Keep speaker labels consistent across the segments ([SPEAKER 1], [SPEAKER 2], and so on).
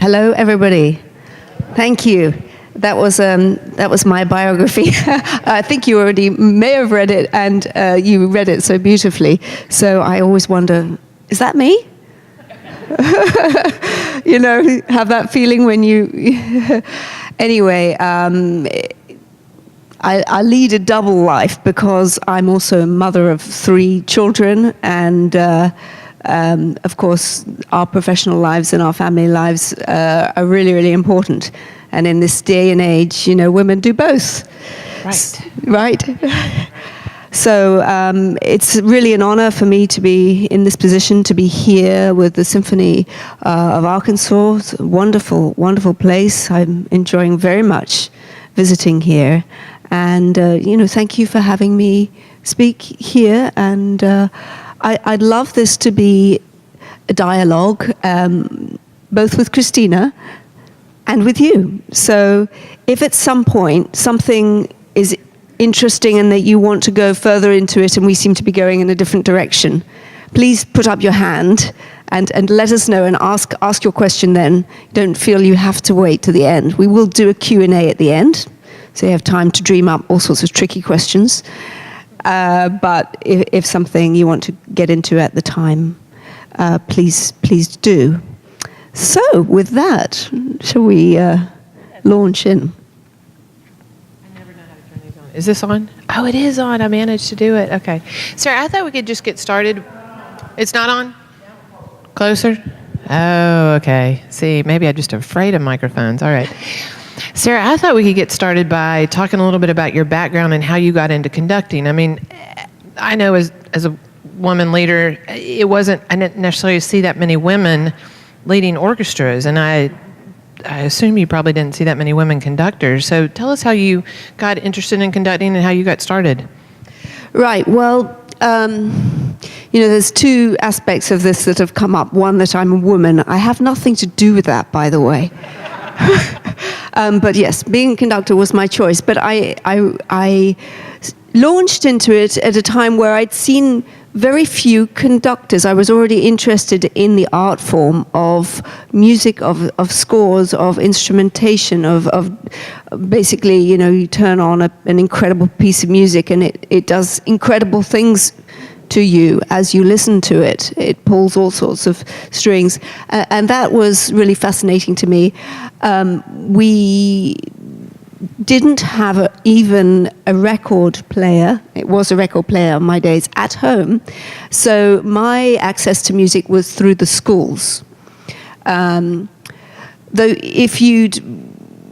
[SPEAKER 1] Hello, everybody. Thank you. That was my biography. I think you already may have read it, and you read it so beautifully. So I always wonder, is that me? You know, have that feeling when you... Anyway, I lead a double life because I'm also a mother of 3 children, and of course, our professional lives and our family lives are really, really important. And in this day and age, you know, women do both. Right? So it's really an honor for me to be in this position, to be here with the Symphony of Arkansas. It's a wonderful, wonderful place. I'm enjoying very much visiting here. And, you know, thank you for having me speak here. And I'd love this to be a dialogue, both with Christina and with you. So if at some point something is interesting and that you want to go further into it and we seem to be going in a different direction, please put up your hand and let us know and ask your question then. Don't feel you have to wait to the end. We will do a Q&A at the end, so you have time to dream up all sorts of tricky questions. But if something you want to get into at the time, please do. So with that, shall we launch in?
[SPEAKER 2] I never know how to turn these on. Is this on? Oh, it is on. I managed to do it. Okay. Sarah, I thought we could just get started. It's not on? Closer? Oh, okay. See, maybe I'm just afraid of microphones. All right. Sarah, I thought we could get started by talking a little bit about your background and how you got into conducting. I mean, I know as a woman leader, I didn't necessarily see that many women leading orchestras, and I assume you probably didn't see that many women conductors. So tell us how you got interested in conducting and how you got started.
[SPEAKER 1] Right. Well, you know, there's 2 aspects of this that have come up. One, that I'm a woman. I have nothing to do with that, by the way. But yes, being a conductor was my choice. But I launched into it at a time where I'd seen very few conductors. I was already interested in the art form of music, of scores, of instrumentation, of basically, you know, you turn on an incredible piece of music and it does incredible things to you as you listen to it. It pulls all sorts of strings. And that was really fascinating to me. We didn't have even a record player. It was a record player in my days at home. So my access to music was through the schools. Though if you'd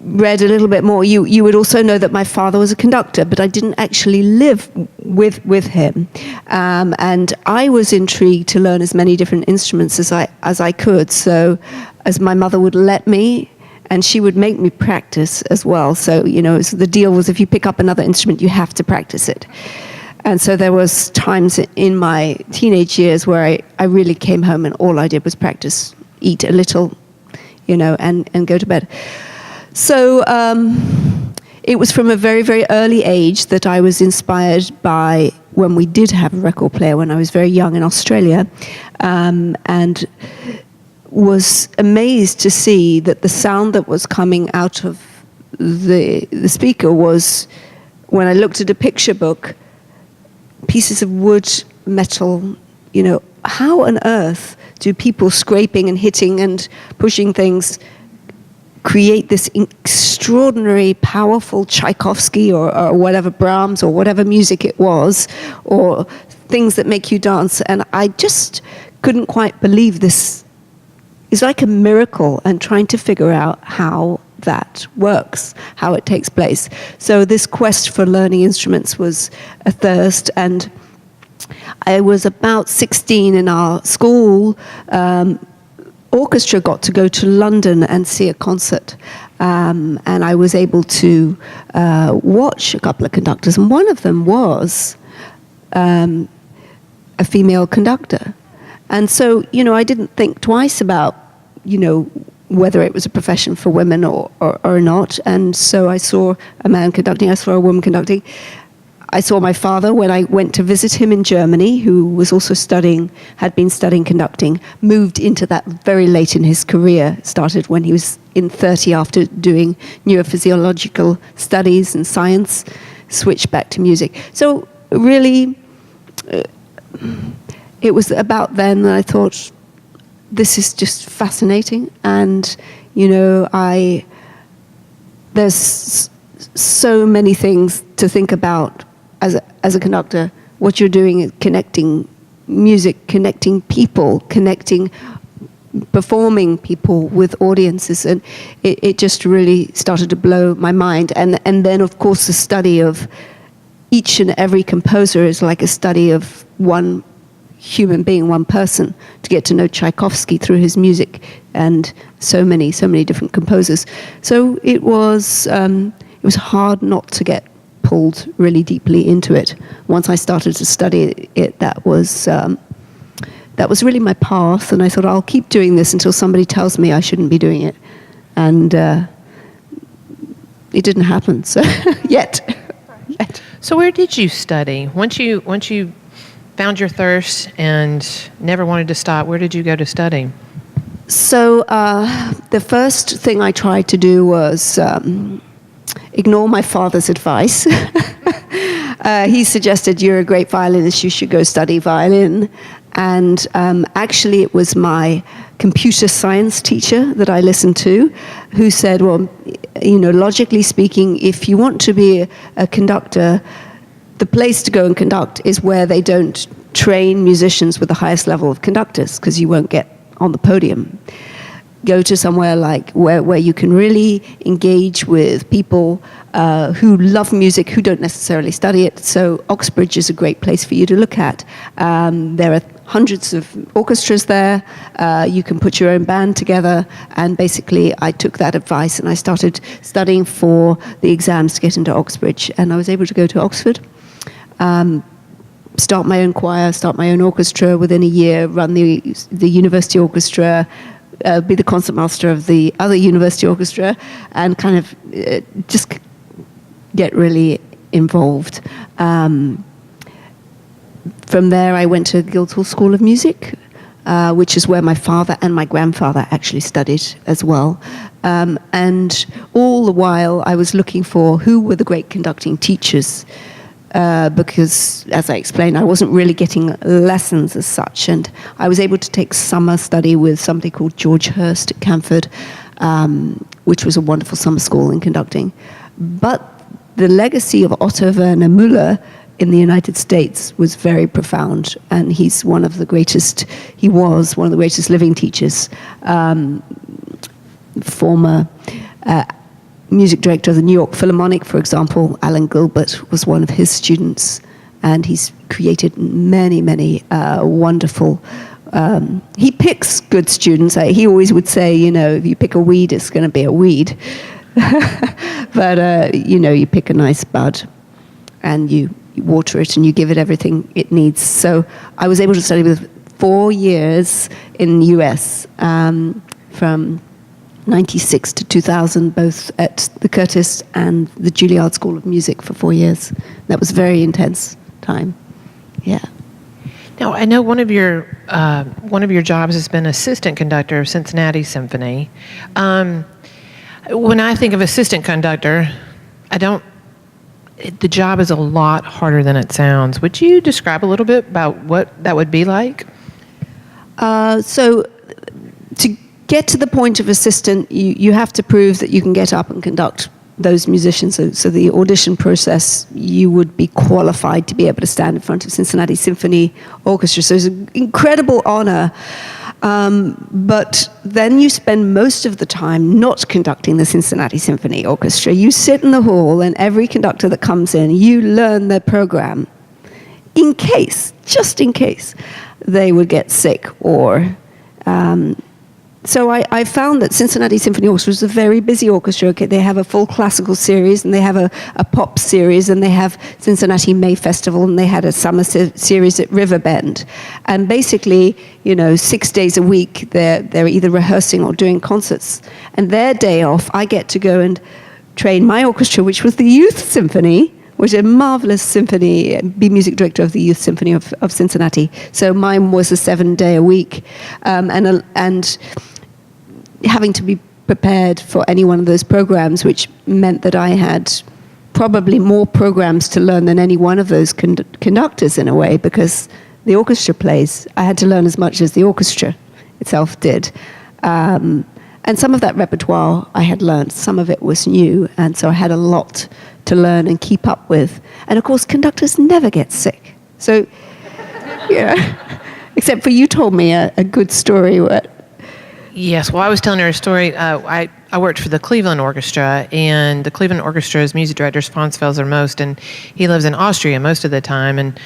[SPEAKER 1] read a little bit more, you would also know that my father was a conductor, but I didn't actually live with him. And I was intrigued to learn as many different instruments as I could. So as my mother would let me, and she would make me practice as well. So, you know, the deal was if you pick up another instrument, you have to practice it. And so there was times in my teenage years where I really came home and all I did was practice, eat a little, you know, and go to bed. So it was from a very, very early age that I was inspired by when we did have a record player when I was very young in Australia. And was amazed to see that the sound that was coming out of the speaker was, when I looked at a picture book, pieces of wood, metal, you know, how on earth do people scraping and hitting and pushing things create this extraordinary, powerful Tchaikovsky or whatever, Brahms or whatever music it was, or things that make you dance. And I just couldn't quite believe this. It's like a miracle, and trying to figure out how that works, how it takes place. So this quest for learning instruments was a thirst, and I was about 16 in our school. Orchestra got to go to London and see a concert, and I was able to watch a couple of conductors, and one of them was a female conductor. And so, you know, I didn't think twice about, you know, whether it was a profession for women or not. And so I saw a man conducting, I saw a woman conducting. I saw my father when I went to visit him in Germany, who was also had been studying conducting, moved into that very late in his career, started when he was in 30 after doing neurophysiological studies and science, switched back to music. So really, it was about then that I thought, this is just fascinating. And, there's so many things to think about as a conductor. What you're doing is connecting music, connecting people, performing people with audiences, and it just really started to blow my mind. And then, of course, the study of each and every composer is like a study of one human being, one person, to get to know Tchaikovsky through his music, and so many different composers. So it was hard not to get pulled really deeply into it. Once I started to study it, that was really my path, and I thought, I'll keep doing this until somebody tells me I shouldn't be doing it. And it didn't happen, so yet.
[SPEAKER 2] So where did you study? Once you found your thirst and never wanted to stop, where did you go to study?
[SPEAKER 1] So the first thing I tried to do was ignore my father's advice. He suggested, you're a great violinist, you should go study violin. And actually it was my computer science teacher that I listened to, who said, well, logically speaking, if you want to be a conductor, the place to go and conduct is where they don't train musicians with the highest level of conductors, because you won't get on the podium. Go to somewhere like where you can really engage with people who love music, who don't necessarily study it. So Oxbridge is a great place for you to look at. There are hundreds of orchestras there. You can put your own band together. And basically, I took that advice and I started studying for the exams to get into Oxbridge. And I was able to go to Oxford, start my own choir, start my own orchestra within a year, run the university orchestra, be the concertmaster of the other university orchestra, and kind of just get really involved. From there, I went to Guildhall School of Music, which is where my father and my grandfather actually studied as well. And all the while, I was looking for who were the great conducting teachers, because, as I explained, I wasn't really getting lessons as such. And I was able to take summer study with somebody called George Hurst at Camford, which was a wonderful summer school in conducting. But the legacy of Otto Werner Müller in the United States was very profound, and he was one of the greatest living teachers, former music director of the New York Philharmonic, for example. Alan Gilbert was one of his students, and he's created many wonderful. He picks good students. He always would say, if you pick a weed, it's going to be a weed. But you pick a nice bud, and you water it, and you give it everything it needs. So I was able to study with 4 years in the U.S. From 96 to 2000, both at the Curtis and the Juilliard School of Music for 4 years. That was a very intense time. Yeah.
[SPEAKER 2] Now, I know one of your jobs has been assistant conductor of Cincinnati Symphony. When I think of assistant conductor, the job is a lot harder than it sounds. Would you describe a little bit about what that would be like? So to get to the point of assistant, you have to prove that you can get up and conduct those musicians. So the audition process, you would be qualified to be able to stand in front of Cincinnati Symphony Orchestra. So it's an incredible honor. But then you spend most of the time not conducting the Cincinnati Symphony Orchestra. You sit in the hall, and every conductor that comes in, you learn their program just in case, they would get sick or... So I found that Cincinnati Symphony Orchestra is a very busy orchestra. Okay, they have a full classical series, and they have a pop series, and they have Cincinnati May Festival, and they had a summer series at Riverbend. And basically, 6 days a week, they're either rehearsing or doing concerts. And their day off, I get to go and train my orchestra, which was the Youth Symphony,
[SPEAKER 1] was a marvelous symphony, be music director of the Youth Symphony of Cincinnati. So mine was a 7-day-a-week, and having to be prepared for any one of those programs, which meant that I had probably more programs to learn than any one of those conductors in a way, because the orchestra plays. I had to learn as much as the orchestra itself did. And some of that repertoire I had learned, some of it was new, and so I had a lot to learn and keep up with. And of course, conductors never get sick. So, except for you told me a good story.
[SPEAKER 2] Yes, well, I was telling her a story. I worked for the Cleveland Orchestra, and the Cleveland Orchestra's music director is Franz Felser-Most, and he lives in Austria most of the time. And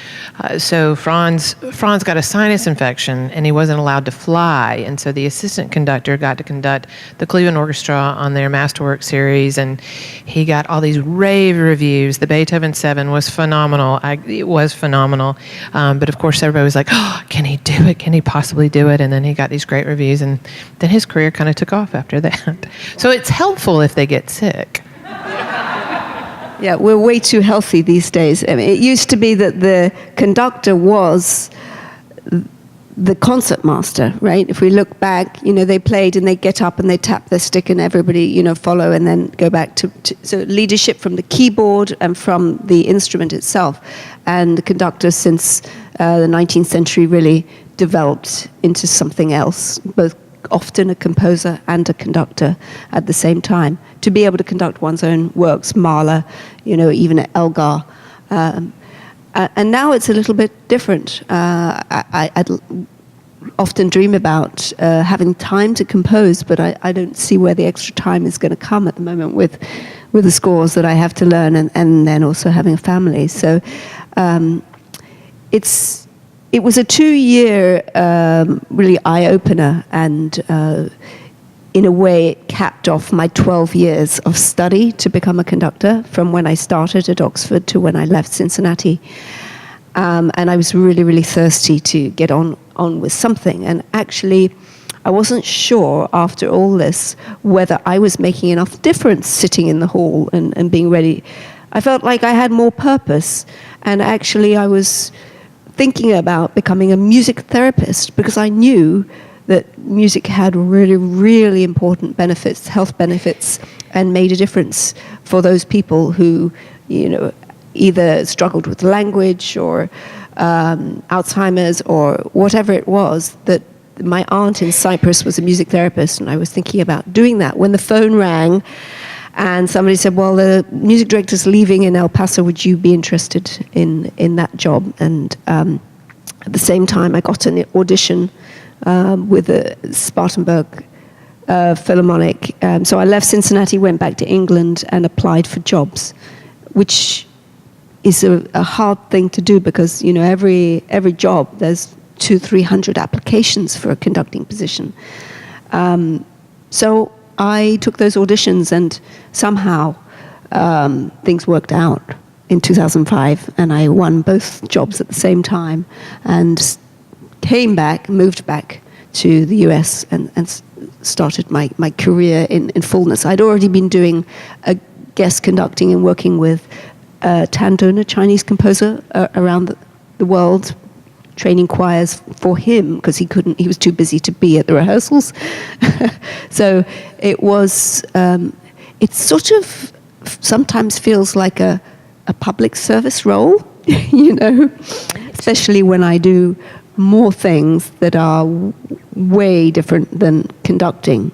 [SPEAKER 2] so Franz got a sinus infection, and he wasn't allowed to fly. And so the assistant conductor got to conduct the Cleveland Orchestra on their Masterwork series, and he got all these rave reviews. The Beethoven 7 was phenomenal. It was phenomenal. But of course, everybody was like, oh, can he do it? Can he possibly do it? And then he got these great reviews, and then his career kind of took off after that. So it's helpful if they get sick.
[SPEAKER 1] Yeah, we're way too healthy these days. I mean, it used to be that the conductor was the concert master, right? If we look back, they played and they get up and they tap their stick and everybody, follow and then go back to so leadership from the keyboard and from the instrument itself. And the conductor, since the 19th century, really developed into something else, both often a composer and a conductor at the same time, to be able to conduct one's own works, Mahler, even at Elgar. And now it's a little bit different. I'd often dream about having time to compose, but I don't see where the extra time is going to come at the moment with the scores that I have to learn, and then also having a family. So it was a 2-year really eye-opener, and in a way it capped off my 12 years of study to become a conductor, from when I started at Oxford to when I left Cincinnati. And I was really, really thirsty to get on with something. And actually, I wasn't sure after all this whether I was making enough difference sitting in the hall and being ready. I felt like I had more purpose, and actually I was thinking about becoming a music therapist, because I knew that music had really, really important benefits, health benefits, and made a difference for those people who, either struggled with language or Alzheimer's or whatever it was. That my aunt in Cyprus was a music therapist, and I was thinking about doing that when the phone rang. And somebody said, well, the music director's leaving in El Paso. Would you be interested in that job? And at the same time, I got an audition with the Spartanburg Philharmonic. So I left Cincinnati, went back to England, and applied for jobs, which is a hard thing to do, because, every job, there's 200-300 applications for a conducting position. So I took those auditions, and somehow things worked out in 2005, and I won both jobs at the same time, and moved back to the US and started my career in fullness. I'd already been doing guest conducting and working with Tan Dun, a Chinese composer, around the world, training choirs for him, because he was too busy to be at the rehearsals. So it was, it sort of sometimes feels like a public service role, especially when I do more things that are way different than conducting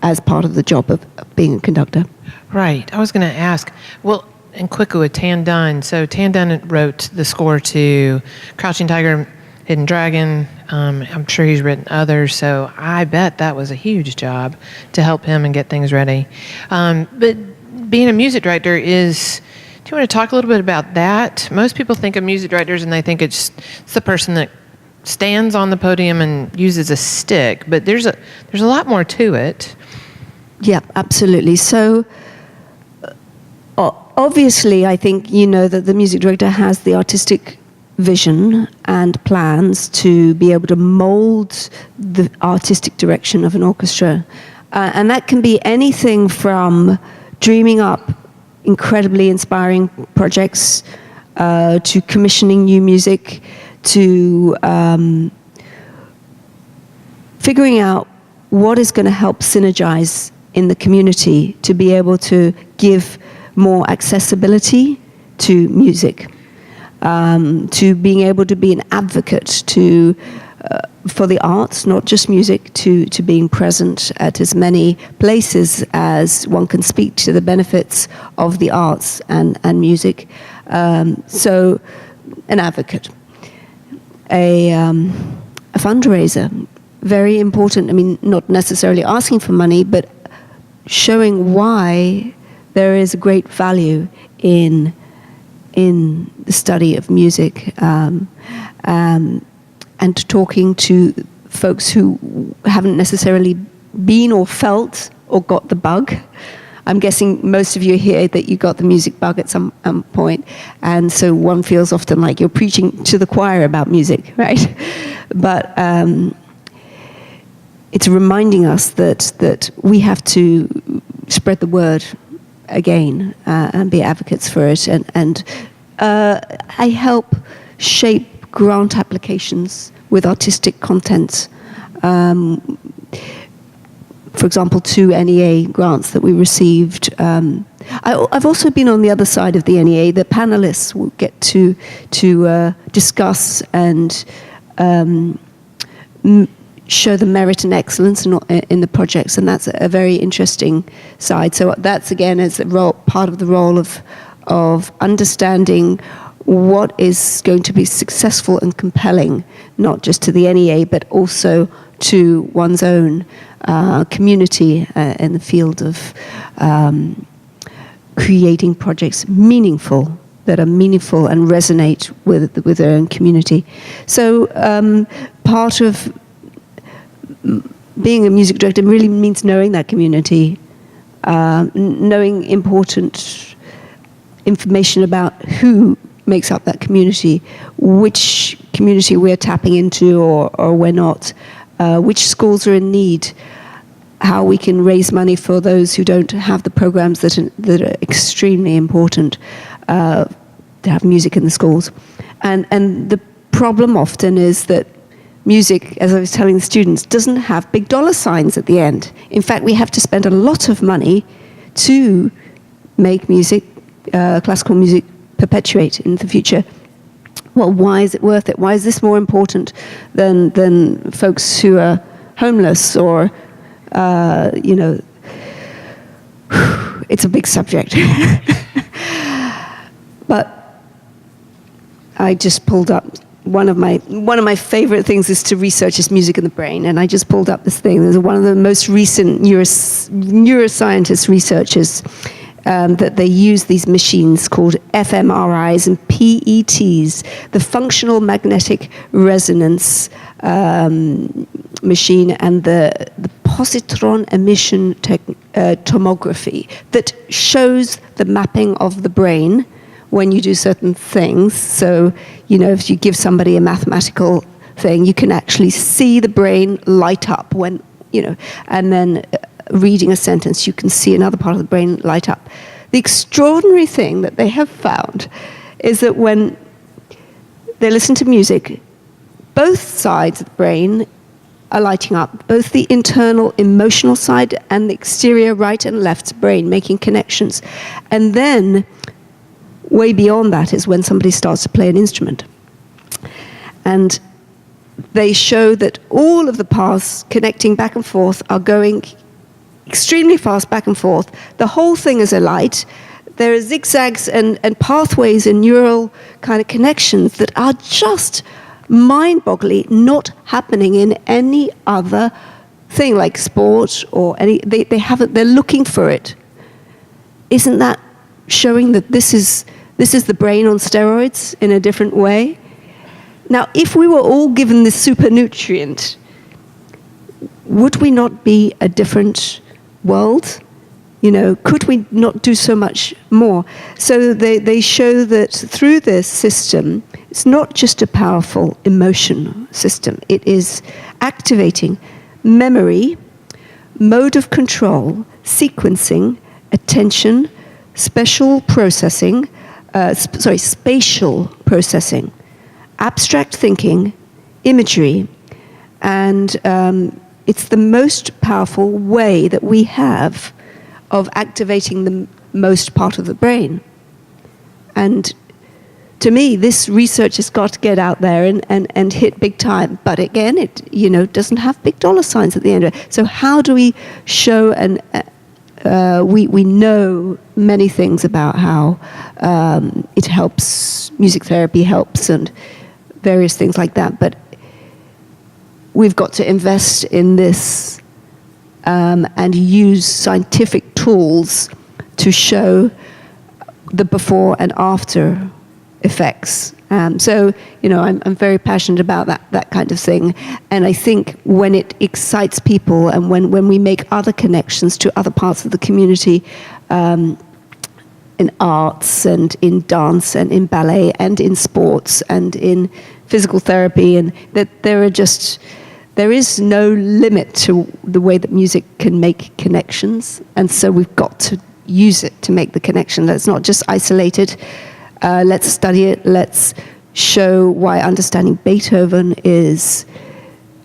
[SPEAKER 1] as part of the job of being a conductor.
[SPEAKER 2] Right. I was going to ask, well, and quickly with Tan Dun. So Tan Dun wrote the score to Crouching Tiger, Hidden Dragon. I'm sure he's written others, so I bet that was a huge job to help him and get things ready. But being a music director is, do you want to talk a little bit about that? Most people think of music directors and they think it's the person that stands on the podium and uses a stick, but there's a lot more to it.
[SPEAKER 1] Yeah, absolutely. So obviously, I think that the music director has the artistic vision and plans to be able to mold the artistic direction of an orchestra. And that can be anything from dreaming up, incredibly inspiring projects, to commissioning new music, to figuring out what is going to help synergize in the community to be able to give more accessibility to music, to being able to be an advocate for the arts, not just music, to being present at as many places as one can speak to the benefits of the arts and music. So, an advocate. A fundraiser, very important. I mean, not necessarily asking for money, but showing why there is a great value in the study of music, and talking to folks who haven't necessarily been or felt or got the bug. I'm guessing most of you here that you got the music bug at some point, and so one feels often like you're preaching to the choir about music, right? But it's reminding us that we have to spread the word again, and be advocates for it. And I help shape grant applications with artistic content. For example, 2 NEA grants that we received. I've also been on the other side of the NEA. The panelists will get to discuss and show the merit and excellence in the projects, and that's a very interesting side. So that's, again, as part of the role of understanding what is going to be successful and compelling, not just to the NEA, but also to one's own community in the field of creating projects that are meaningful and resonate with their own community. So part of being a music director really means knowing that community, knowing important information about who makes up that community, which community we're tapping into or we're not, which schools are in need, how we can raise money for those who don't have the programs that are extremely important to have music in the schools. And the problem often is that music, as I was telling the students, doesn't have big dollar signs at the end. In fact, we have to spend a lot of money to make music, classical music, perpetuate in the future. Well, why is it worth it? Why is this more important than folks who are homeless or, it's a big subject. But I just pulled up one of my favorite things is to research is music in the brain, and I just pulled up this thing. There's one of the most recent neuroscientist researchers that they use these machines called fMRIs and PETs, the functional magnetic resonance machine, and the positron emission tomography that shows the mapping of the brain when you do certain things. So, if you give somebody a mathematical thing, you can actually see the brain light up when, and then reading a sentence, you can see another part of the brain light up. The extraordinary thing that they have found is that when they listen to music, both sides of the brain are lighting up, both the internal emotional side and the exterior right and left brain making connections. And then way beyond that is when somebody starts to play an instrument. And they show that all of the paths connecting back and forth are going extremely fast back and forth. The whole thing is a light. There are zigzags and pathways and neural kind of connections that are just mind-boggling, not happening in any other thing like sport or any. They haven't. They're looking for it. Isn't that showing that this is the brain on steroids in a different way? Now, if we were all given this super nutrient, would we not be a different world? Could we not do so much more? So they show that through this system, it's not just a powerful emotion system. It is activating memory, mode of control, sequencing, attention, spatial processing, abstract thinking, imagery, and it's the most powerful way that we have of activating the most part of the brain. And to me, this research has got to get out there and hit big time. But again, it doesn't have big dollar signs at the end of it. So how do we show we know many things about how it helps, music therapy helps, and various things like that. But we've got to invest in this and use scientific tools to show the before and after effects. So, I'm very passionate about that kind of thing. And I think when it excites people and when we make other connections to other parts of the community, in arts and in dance and in ballet and in sports and in physical therapy, and that there is no limit to the way that music can make connections. And so we've got to use it to make the connection. Let's not just isolate it. Let's study it. Let's show why understanding Beethoven is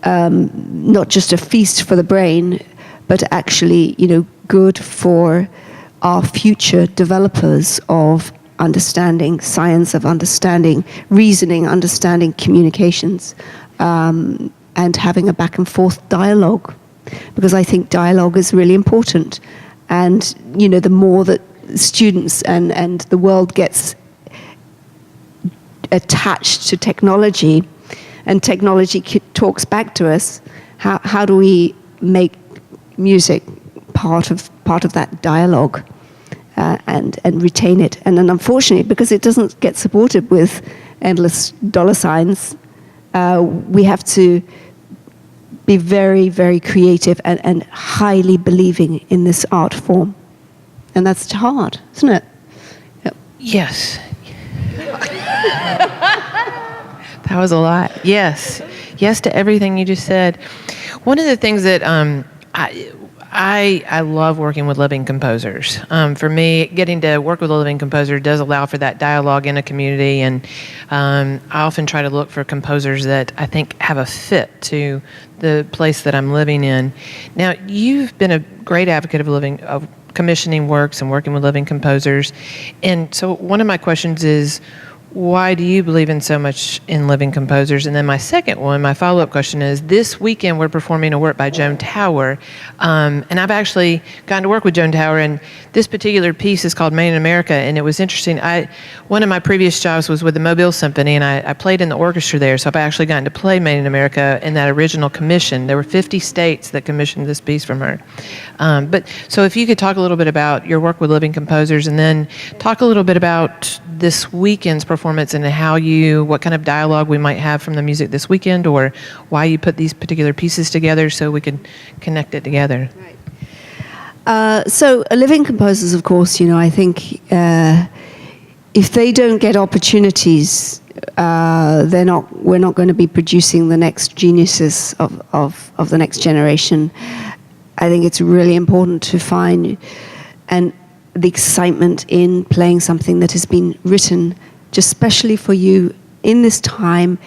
[SPEAKER 1] not just a feast for the brain, but actually, good for our future developers of understanding, science of understanding, reasoning, understanding communications, and having a back and forth dialogue. Because I think dialogue is really important. And, the more that students and the world gets attached to technology, and technology talks back to us, how do we make music part of that dialogue and retain it? And then unfortunately, because it doesn't get supported with endless dollar signs, we have to be very, very creative and highly believing in this art form. And that's hard, isn't it? Yep.
[SPEAKER 2] Yes. That was a lot. Yes. Yes to everything you just said. One of the things that I love working with living composers. For me, getting to work with a living composer does allow for that dialogue in a community, and I often try to look for composers that I think have a fit to the place that I'm living in. Now, you've been a great advocate of commissioning works and working with living composers, and so one of my questions is, why do you believe in so much in living composers? And then my second one, my follow-up question is, this weekend we're performing a work by Joan Tower, and I've actually gotten to work with Joan Tower, and this particular piece is called Made in America, and it was interesting. One of my previous jobs was with the Mobile Symphony, and I played in the orchestra there, so I've actually gotten to play Made in America in that original commission. There were 50 states that commissioned this piece from her. But so if you could talk a little bit about your work with living composers, and then talk a little bit about this weekend's performance and what kind of dialogue we might have from the music this weekend, or why you put these particular pieces together so we can connect it together.
[SPEAKER 1] Right. So living composers, of course, I think if they don't get opportunities, we're not going to be producing the next geniuses of the next generation. I think it's really important to find the excitement in playing something that has been written just specially for you in this time,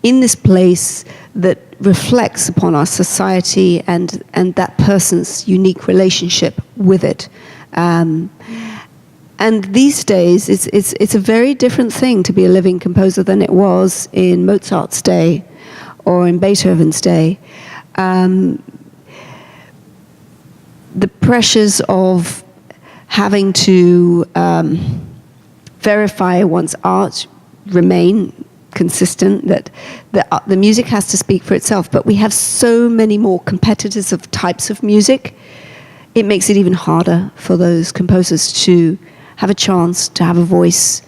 [SPEAKER 1] in this place that reflects upon our society and that person's unique relationship with it. And these days, it's a very different thing to be a living composer than it was in Mozart's day or in Beethoven's day. The pressures of having to verify one's art remain consistent, that the music has to speak for itself, but we have so many more competitors of types of music, it makes it even harder for those composers to have a chance to have a voice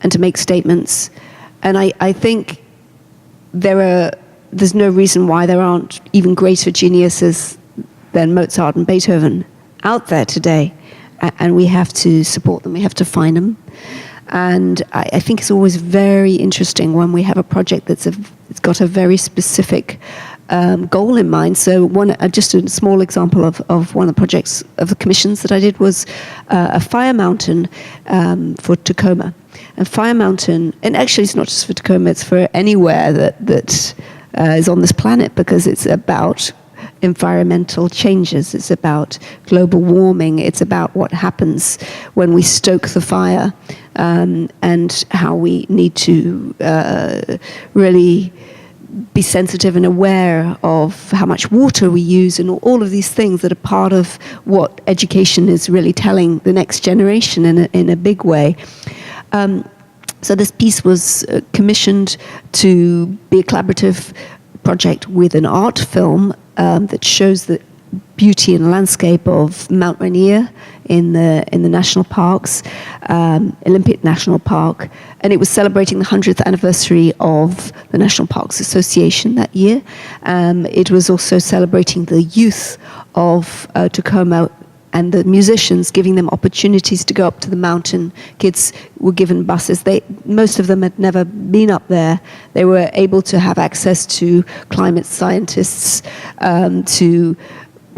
[SPEAKER 1] and to make statements. And I think there's no reason why there aren't even greater geniuses than Mozart and Beethoven out there today. And we have to support them, we have to find them. And I think it's always very interesting when we have a project it's got a very specific goal in mind. So just a small example of one of the projects of the commissions that I did was a fire mountain for Tacoma. And Fire Mountain, and actually it's not just for Tacoma, it's for anywhere that is on this planet, because it's about environmental changes, it's about global warming, it's about what happens when we stoke the fire, and how we need to really be sensitive and aware of how much water we use, and all of these things that are part of what education is really telling the next generation in a big way. So this piece was commissioned to be a collaborative project with an art film that shows the beauty and landscape of Mount Rainier in the national parks, Olympic National Park, and it was celebrating the 100th anniversary of the National Parks Association that year. It was also celebrating the youth of Tacoma and the musicians, giving them opportunities to go up to the mountain. Kids were given buses. Most of them had never been up there. They were able to have access to climate scientists, to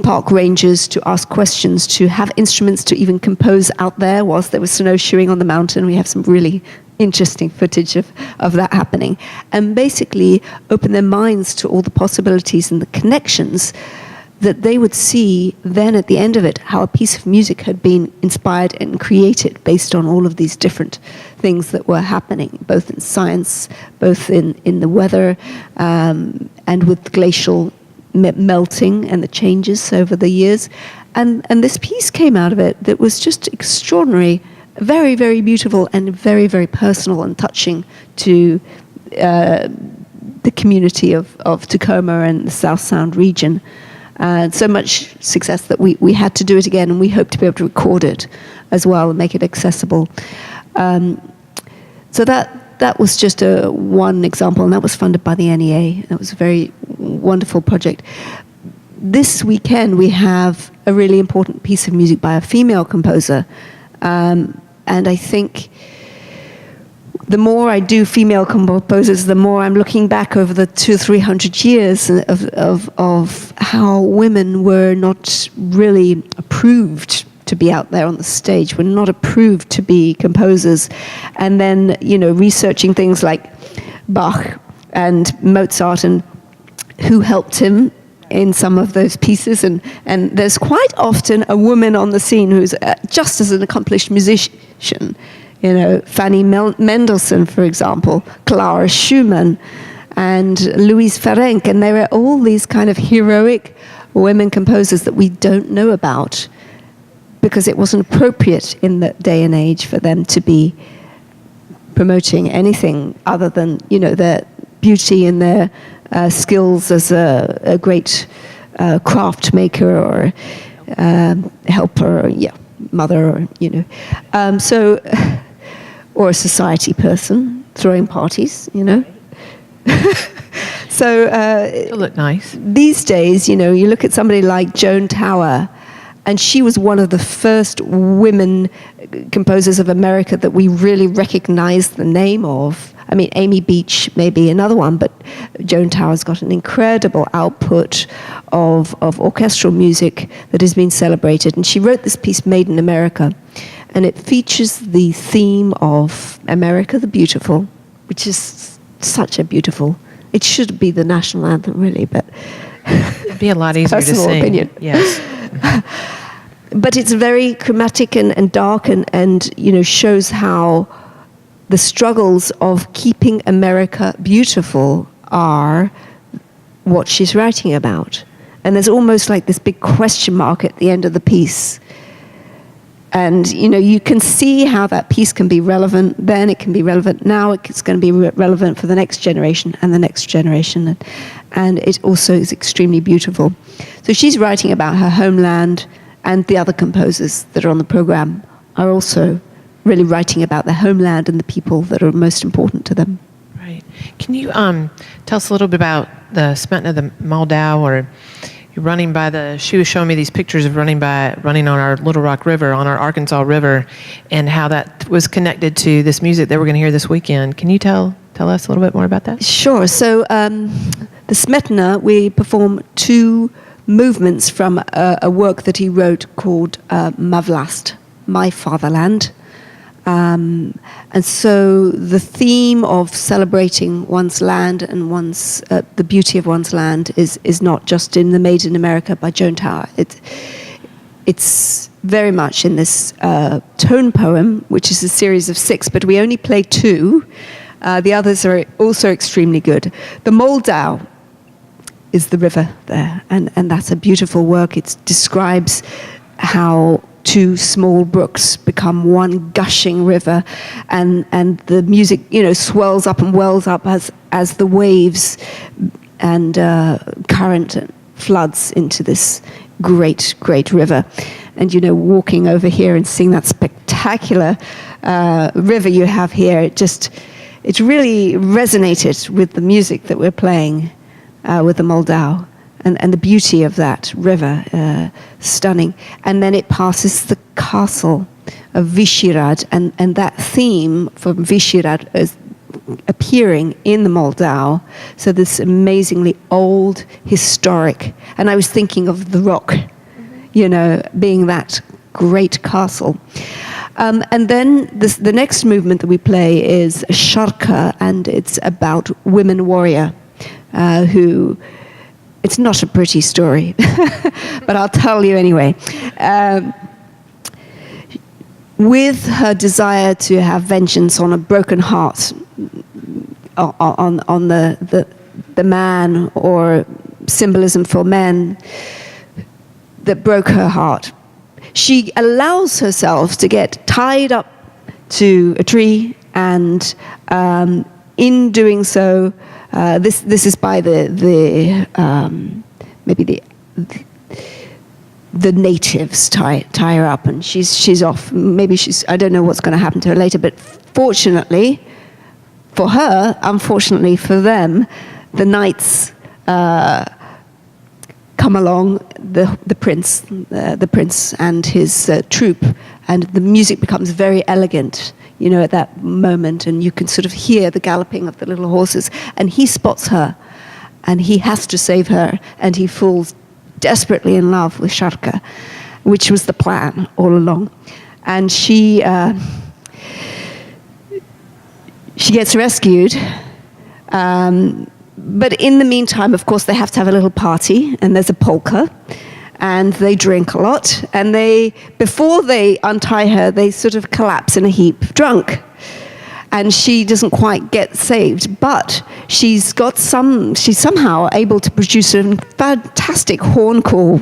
[SPEAKER 1] park rangers, to ask questions, to have instruments to even compose out there whilst there was snowshoeing on the mountain. We have some really interesting footage of that happening. And basically open their minds to all the possibilities and the connections that they would see then at the end of it, how a piece of music had been inspired and created based on all of these different things that were happening, both in science, both in the weather, and with glacial melting and the changes over the years. And this piece came out of it that was just extraordinary, very, very beautiful, and very, very personal and touching to the community of Tacoma and the South Sound region. So much success that we had to do it again, and we hope to be able to record it as well and make it accessible. So that was just one example, and that was funded by the NEA. That was a very wonderful project. This weekend we have a really important piece of music by a female composer, and I think the more I do female composers, the more I'm looking back over the 200-300 years of how women were not really approved to be out there on the stage, were not approved to be composers. And then, researching things like Bach and Mozart and who helped him in some of those pieces. And there's quite often a woman on the scene who's just as an accomplished musician. Fanny Mendelssohn, for example, Clara Schumann, and Louise Ferenc, and there are all these kind of heroic women composers that we don't know about because it wasn't appropriate in that day and age for them to be promoting anything other than, their beauty and their skills as a great craft maker or helper, or, mother, or, or a society person throwing parties, So
[SPEAKER 2] it'll look nice.
[SPEAKER 1] These days, you look at somebody like Joan Tower, and she was one of the first women composers of America that we really recognize the name of. I mean, Amy Beach may be another one, but Joan Tower's got an incredible output of orchestral music that has been celebrated. And she wrote this piece, Made in America, and it features the theme of America the Beautiful, which is such a beautiful, it should be the national anthem, really, but
[SPEAKER 2] it'd be a lot easier to sing.
[SPEAKER 1] Opinion.
[SPEAKER 2] Yes.
[SPEAKER 1] But it's very chromatic and dark and shows how the struggles of keeping America beautiful are what she's writing about. And there's almost like this big question mark at the end of the piece. And, you can see how that piece can be relevant then, it can be relevant now, it's going to be relevant for the next generation and the next generation. And it also is extremely beautiful. So she's writing about her homeland, and the other composers that are on the program are also really writing about their homeland and the people that are most important to them.
[SPEAKER 2] Right. Can you tell us a little bit about the Smetana, the Moldau, or you're running by she was showing me these pictures of running on our Little Rock River, on our Arkansas River, and how that was connected to this music that we're going to hear this weekend. Can you tell tell us a little bit more about that?
[SPEAKER 1] Sure. So the Smetana, we perform 2 movements from a work that he wrote called Mavlast, My Fatherland. And so the theme of celebrating one's land and the beauty of one's land is not just in the Made in America by Joan Tower. It's very much in this tone poem, which is a series of 6, but we only play 2. The others are also extremely good. The Moldau is the river there, and that's a beautiful work. It describes how 2 small brooks become one gushing river, and the music, swells up and wells up as the waves and current floods into this great river. And walking over here and seeing that spectacular river you have here, it really resonated with the music that we're playing with the Moldau. And the beauty of that river, stunning. And then it passes the castle of Vishrad, and that theme from Vishrad is appearing in the Moldau. So this amazingly old, historic, and I was thinking of the rock, being that great castle. And then the next movement that we play is Sharka, and it's about women warrior who... It's not a pretty story, but I'll tell you anyway. With her desire to have vengeance on a broken heart, on the man, or symbolism for men that broke her heart, she allows herself to get tied up to a tree, and in doing so, this is by maybe the natives tie her up, and she's off. Maybe I don't know what's going to happen to her later, but fortunately for her, unfortunately for them, the knights come along, the prince and his troop, and the music becomes very elegant, at that moment, and you can sort of hear the galloping of the little horses, and he spots her, and he has to save her, and he falls desperately in love with Sharka, which was the plan all along. And she gets rescued, but in the meantime, of course, they have to have a little party, and there's a polka, and they drink a lot, and before they untie her, they sort of collapse in a heap, drunk. And she doesn't quite get saved, but she's somehow able to produce a fantastic horn call,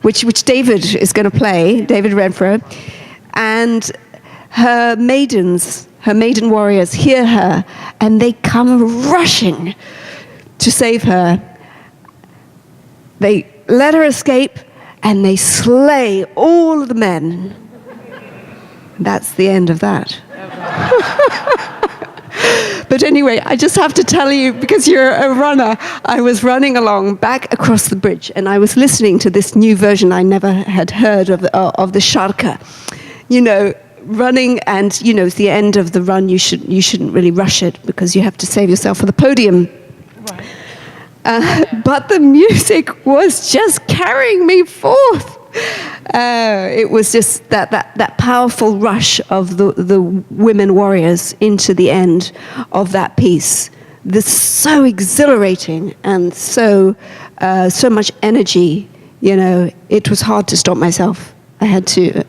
[SPEAKER 1] which David is going to play, David Renfro, and her maiden warriors hear her, and they come rushing to save her. They let her escape, and they slay all of the men. That's the end of that. But anyway, I just have to tell you, because you're a runner, I was running along back across the bridge, and I was listening to this new version I never had heard of the Sharka. Running, and it's the end of the run. You shouldn't really rush it, because you have to save yourself for the podium. Right. But the music was just carrying me forth. It was just that powerful rush of the women warriors into the end of that piece. This so exhilarating and so much energy. It was hard to stop myself. I had to.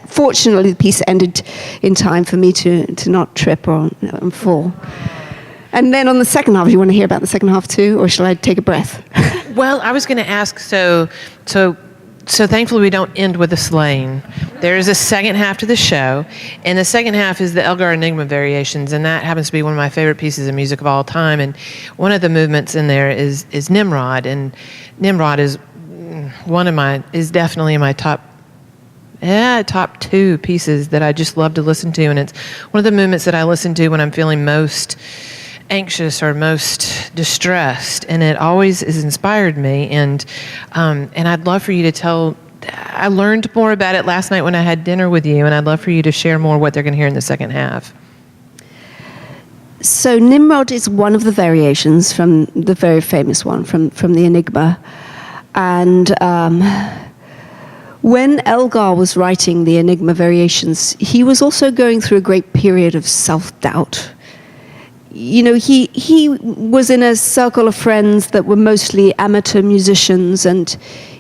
[SPEAKER 1] Fortunately, the piece ended in time for me to not trip or fall. And then on the second half, you want to hear about the second half too, or shall I take a breath?
[SPEAKER 2] Well, I was going to ask, so thankfully we don't end with a slaying. There is a second half to the show, and the second half is the Elgar Enigma variations, and that happens to be one of my favorite pieces of music of all time. And one of the movements in there is Nimrod, and Nimrod is definitely in my top 2 pieces that I just love to listen to, and it's one of the movements that I listen to when I'm feeling most anxious or most distressed, and it always has inspired me, and I'd love for you to tell. I learned more about it last night when I had dinner with you, and I'd love for you to share more what they're going to hear in the second half.
[SPEAKER 1] So Nimrod is one of the variations from the very famous one from the Enigma. And when Elgar was writing the Enigma variations, he was also going through a great period of self-doubt. You know, he was in a circle of friends that were mostly amateur musicians, and,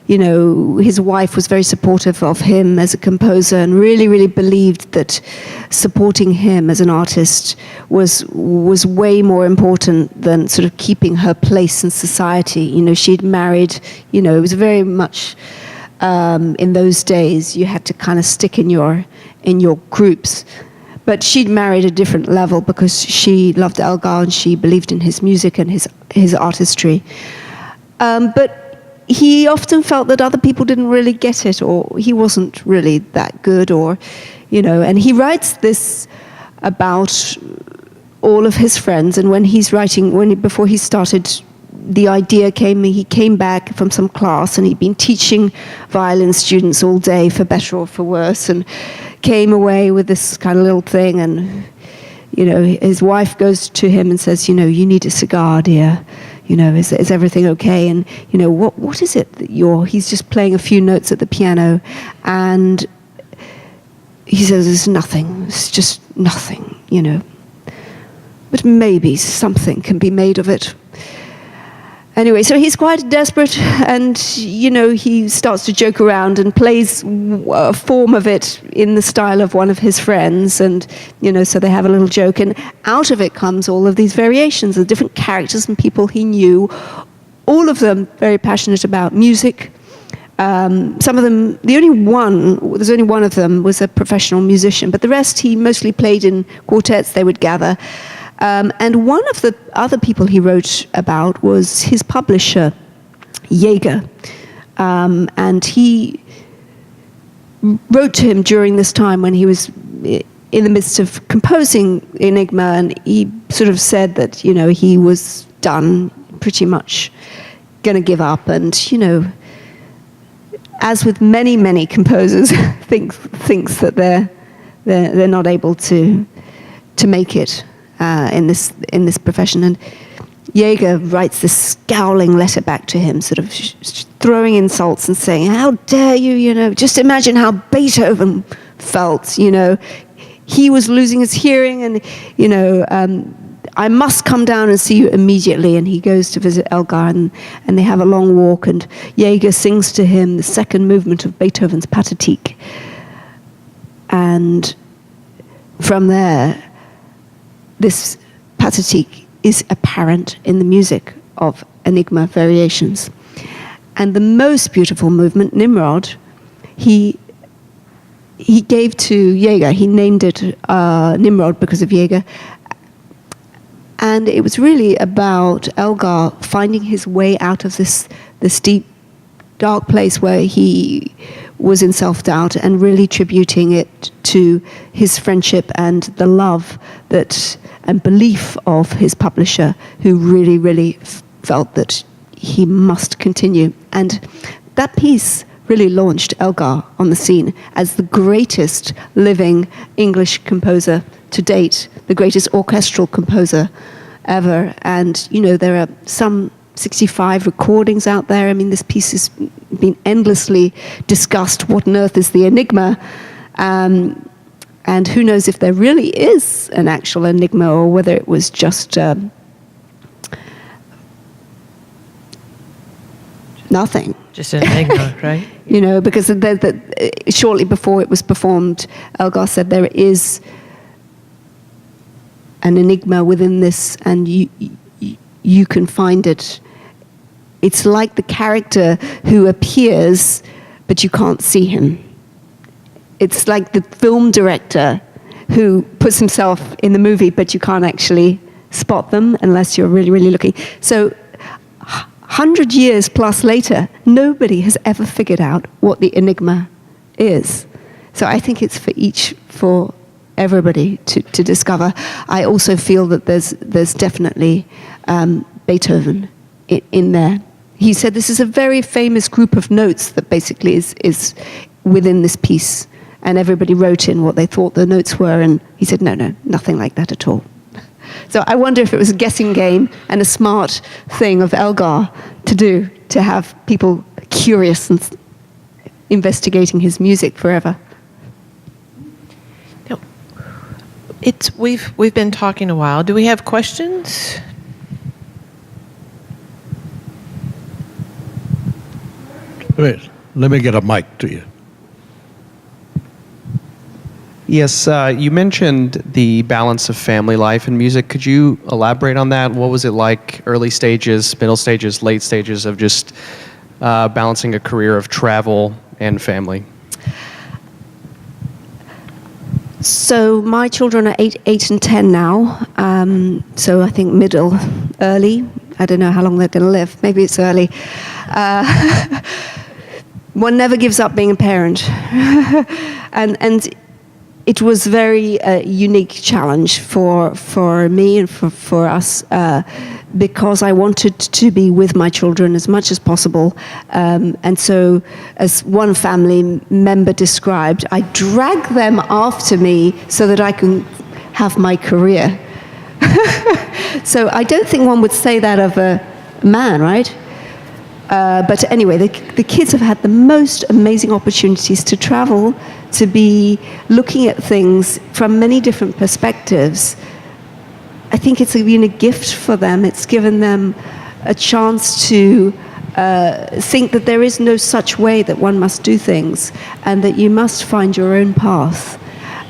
[SPEAKER 1] you know, his wife was very supportive of him as a composer and really, really believed that supporting him as an artist was way more important than sort of keeping her place in society. You know, she'd married, you know, it was very much, in those days, you had to kind of stick in your groups. But she'd married a different level because she loved Elgar and she believed in his music and his artistry. But he often felt that other people didn't really get it, or he wasn't really that good, or, you know, and he writes this about all of his friends. And when he's writing, before he started, the idea he came back from some class and he'd been teaching violin students all day, for better or for worse, and came away with this kind of little thing. And, you know, his wife goes to him and says, you know, you need a cigar, dear. You know, is everything okay? And, you know, what is it that he's just playing a few notes at the piano, and he says, it's nothing, it's just nothing, you know. But maybe something can be made of it. Anyway, so he's quite desperate, and, you know, he starts to joke around and plays a form of it in the style of one of his friends, and, you know, so they have a little joke, and out of it comes all of these variations, the different characters and people he knew, all of them very passionate about music. Some of them, there's only one of them was a professional musician, but the rest he mostly played in quartets. They would gather. And one of the other people he wrote about was his publisher, Jaeger. And he wrote to him during this time when he was in the midst of composing Enigma, and he sort of said that, you know, he was done, pretty much going to give up. And, you know, as with many, many composers, thinks that they're not able to make it in this profession. And Jaeger writes this scowling letter back to him, sort of throwing insults and saying, how dare you, you know, just imagine how Beethoven felt, you know. He was losing his hearing, and, you know, I must come down and see you immediately. And he goes to visit Elgar, and they have a long walk, and Jaeger sings to him the second movement of Beethoven's Pathetique. And from there, this Pathetique is apparent in the music of Enigma variations. And the most beautiful movement, Nimrod, he gave to Jaeger. He named it Nimrod because of Jaeger. And it was really about Elgar finding his way out of this deep, dark place where he was in self-doubt, and really tributing it to his friendship and the love and belief of his publisher, who really, really felt that he must continue. And that piece really launched Elgar on the scene as the greatest living English composer to date, the greatest orchestral composer ever. And, you know, there are some 65 recordings out there. I mean, this piece has been endlessly discussed. What on earth is the Enigma? And who knows if there really is an actual Enigma, or whether it was just nothing.
[SPEAKER 2] Just an Enigma, right?
[SPEAKER 1] You know, because shortly before it was performed, Elgar said there is an Enigma within this, and you can find it. It's like the character who appears, but you can't see him. It's like the film director who puts himself in the movie, but you can't actually spot them unless you're really, really looking. So 100 years plus later, nobody has ever figured out what the Enigma is. So I think it's for everybody to discover. I also feel that there's definitely Beethoven in there. He said this is a very famous group of notes that basically is within this piece, and everybody wrote in what they thought the notes were, and he said, no, nothing like that at all. So I wonder if it was a guessing game and a smart thing of Elgar to do, to have people curious and investigating his music forever.
[SPEAKER 2] Now, we've been talking a while. Do we have questions?
[SPEAKER 3] Wait, let me get a mic to you.
[SPEAKER 4] Yes, you mentioned the balance of family life and music. Could you elaborate on that? What was it like, early stages, middle stages, late stages of just balancing a career of travel and family?
[SPEAKER 1] So my children are 8 and 10 now. So I think middle, early. I don't know how long they're going to live. Maybe it's early. One never gives up being a parent. and it was very unique challenge for me and for us because I wanted to be with my children as much as possible. And so, as one family member described, I drag them after me so that I can have my career. So I don't think one would say that of a man, right? But anyway, the kids have had the most amazing opportunities to travel, to be looking at things from many different perspectives. I think it's been a gift for them. It's given them a chance to think that there is no such way that one must do things, and that you must find your own path.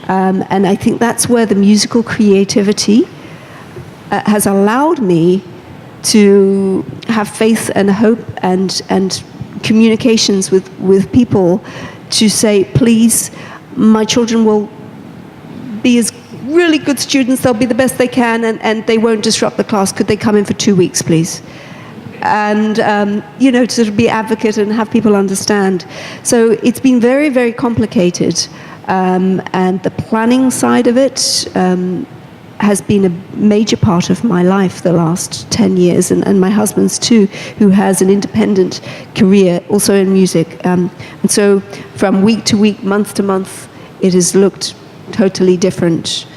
[SPEAKER 1] And I think that's where the musical creativity has allowed me to have faith and hope and communications with people to say, please, my children will be as really good students, they'll be the best they can, and they won't disrupt the class. Could they come in for 2 weeks, please? And, to sort of be advocate and have people understand. So it's been very, very complicated. And the planning side of it has been a major part of my life the last 10 years, and my husband's too, who has an independent career also in music. And so from week to week, month to month, it has looked totally different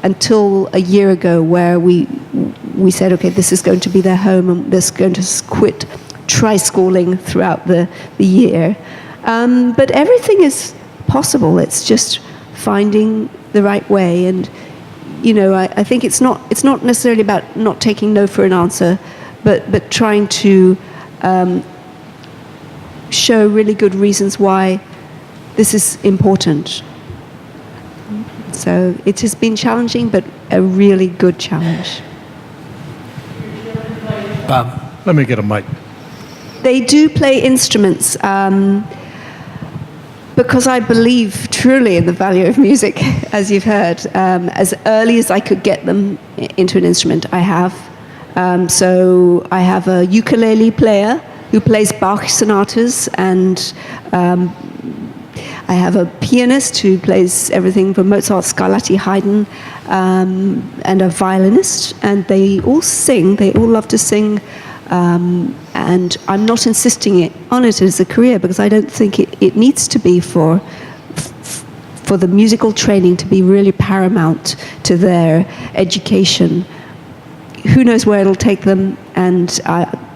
[SPEAKER 1] until a year ago, where we said, okay, this is going to be their home, and they're going to quit tri-schooling throughout the year. But everything is possible. It's just finding the right way. And I think it's not necessarily about not taking no for an answer, but trying to show really good reasons why this is important. So it has been challenging, but a really good challenge.
[SPEAKER 3] Bob, let me get a mic.
[SPEAKER 1] They do play instruments because I believe truly in the value of music, as you've heard. As early as I could get them into an instrument, I have. So I have a ukulele player who plays Bach sonatas, and I have a pianist who plays everything from Mozart, Scarlatti, Haydn, and a violinist, and they all sing. They all love to sing. And I'm not insisting on it as a career, because I don't think it needs to be for the musical training to be really paramount to their education. Who knows where it'll take them, and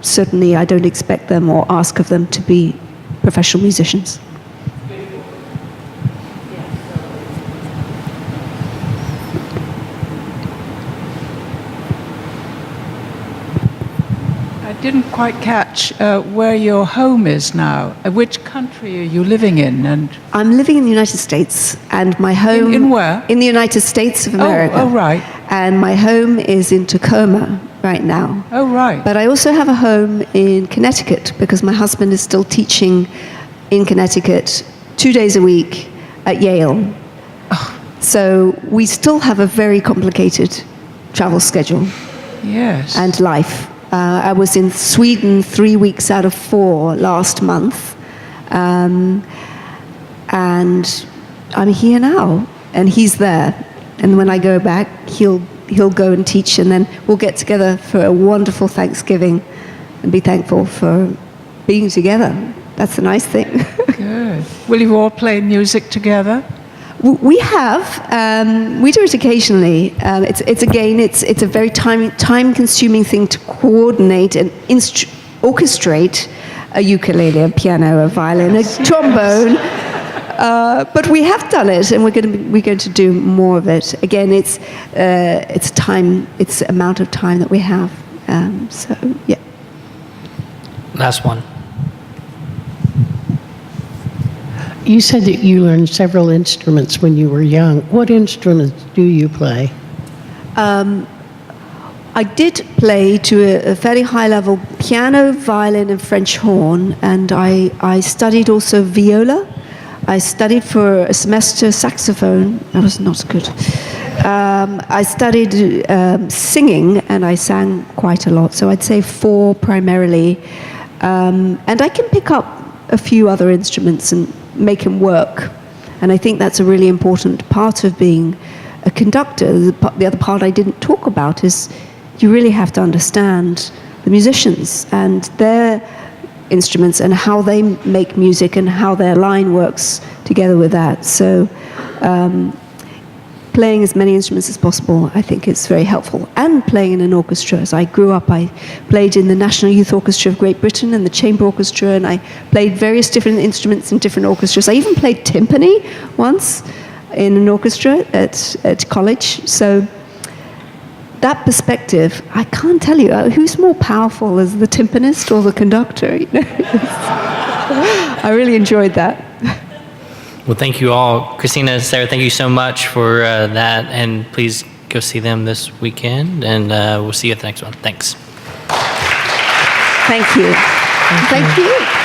[SPEAKER 1] certainly I don't expect them or ask of them to be professional musicians.
[SPEAKER 5] I didn't quite catch where your home is now. Which country are you living in? And
[SPEAKER 1] I'm living in the United States, and my home...
[SPEAKER 5] In where?
[SPEAKER 1] In the United States of America.
[SPEAKER 5] Oh, right.
[SPEAKER 1] And my home is in Tacoma right now.
[SPEAKER 5] Oh, right.
[SPEAKER 1] But I also have a home in Connecticut, because my husband is still teaching in Connecticut 2 days a week at Yale.
[SPEAKER 5] Oh.
[SPEAKER 1] So we still have a very complicated travel schedule.
[SPEAKER 5] Yes.
[SPEAKER 1] And life. I was in Sweden 3 weeks out of 4 last month, and I'm here now, and he's there. And when I go back, he'll go and teach, and then we'll get together for a wonderful Thanksgiving and be thankful for being together. That's a nice thing.
[SPEAKER 5] Good. Will you all play music together?
[SPEAKER 1] We have. We do it occasionally. It's a very time-consuming thing to coordinate and orchestrate a ukulele, a piano, a violin, a trombone. But we have done it, and we're going to do more of it. Again, it's amount of time that we have. So yeah.
[SPEAKER 6] Last one.
[SPEAKER 7] You said that you learned several instruments when you were young. What instruments do you play?
[SPEAKER 1] I did play to a fairly high level piano, violin, and French horn, and I studied also viola. I studied for a semester saxophone. I was not good. I studied singing, and I sang quite a lot. So I'd say 4 primarily. And I can pick up a few other instruments and make them work. And I think that's a really important part of being a conductor. The other part I didn't talk about is you really have to understand the musicians and their instruments and how they make music and how their line works together with that. So playing as many instruments as possible, I think is very helpful. And playing in an orchestra. As I grew up, I played in the National Youth Orchestra of Great Britain and the Chamber Orchestra, and I played various different instruments in different orchestras. I even played timpani once in an orchestra at college. So that perspective, I can't tell you, who's more powerful, as the timpanist or the conductor? You know? I really enjoyed that.
[SPEAKER 6] Well, thank you all. Christina, Sarah, thank you so much for that. And please go see them this weekend. And we'll see you at the next one. Thanks.
[SPEAKER 1] Thank you. Thank you.